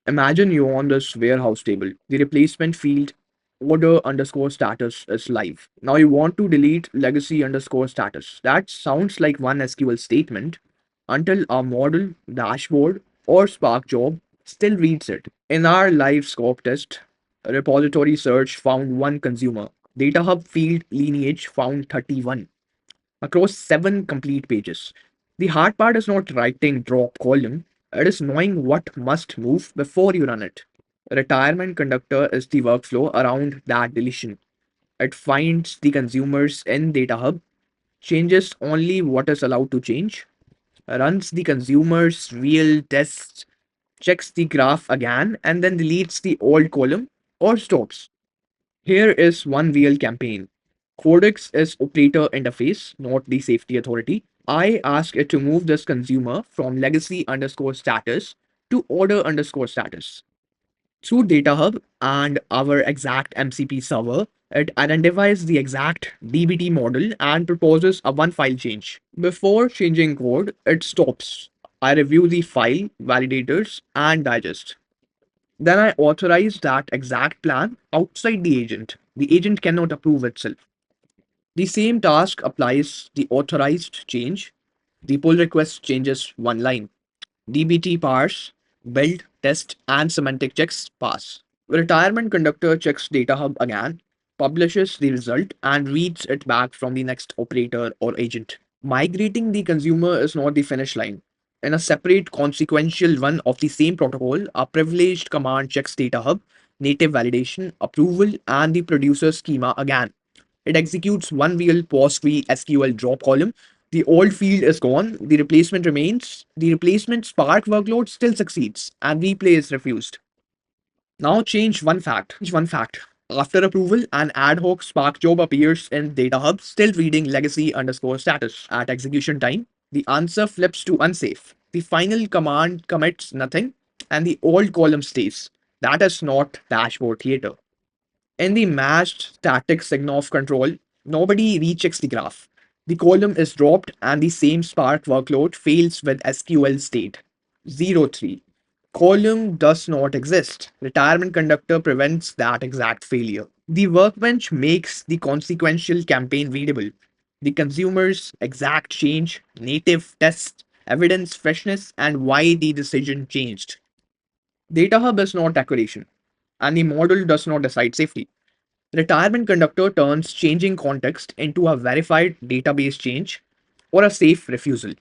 Imagine you're on this warehouse table. The replacement field order underscore status is live. Now you want to delete legacy underscore status. That sounds like one SQL statement until our model, dashboard, or Spark job still reads it. In our live scope test, repository search found one consumer. Data Hub field lineage found 31 across 7 complete pages. The hard part is not writing drop column, it is knowing what must move before you run it. Retirement conductor is the workflow around that deletion. It finds the consumers in Data Hub, changes only what is allowed to change, runs the consumer's real tests, checks the graph again, and then deletes the old column or stops. Here is one real campaign. Codex is operator interface, not the safety authority. I ask it to move this consumer from legacy underscore status to order underscore status. Through Data Hub and our exact MCP server, it identifies the exact DBT model and proposes a one file change. Before changing code, it stops. I review the file, validators, and digest. Then I authorize that exact plan outside the agent. The agent cannot approve itself. The same task applies the authorized change. The pull request changes one line. DBT parse, build, test, and semantic checks pass. Retirement conductor checks Data Hub again, publishes the result, and reads it back from the next operator or agent. Migrating the consumer is not the finish line. In a separate consequential run of the same protocol, a privileged command checks Data Hub, native validation, approval, and the producer schema again. It executes one real PostgreSQL drop column. The old field is gone, the replacement remains, the replacement Spark workload still succeeds, and replay is refused. Now change one fact. After approval, an ad hoc Spark job appears in Data Hub, still reading legacy underscore status. At execution time, the answer flips to unsafe. The final command commits nothing, and the old column stays. That is not dashboard theater. In the matched static sign-off control, nobody rechecks the graph. The column is dropped and the same Spark workload fails with SQL state 03. Column does not exist. Retirement conductor prevents that exact failure. The workbench makes the consequential campaign readable. The consumer's exact change, native test, evidence freshness, and why the decision changed. Data Hub is not accuracy, and the model does not decide safety. Retirement conductor turns changing context into a verified database change or a safe refusal.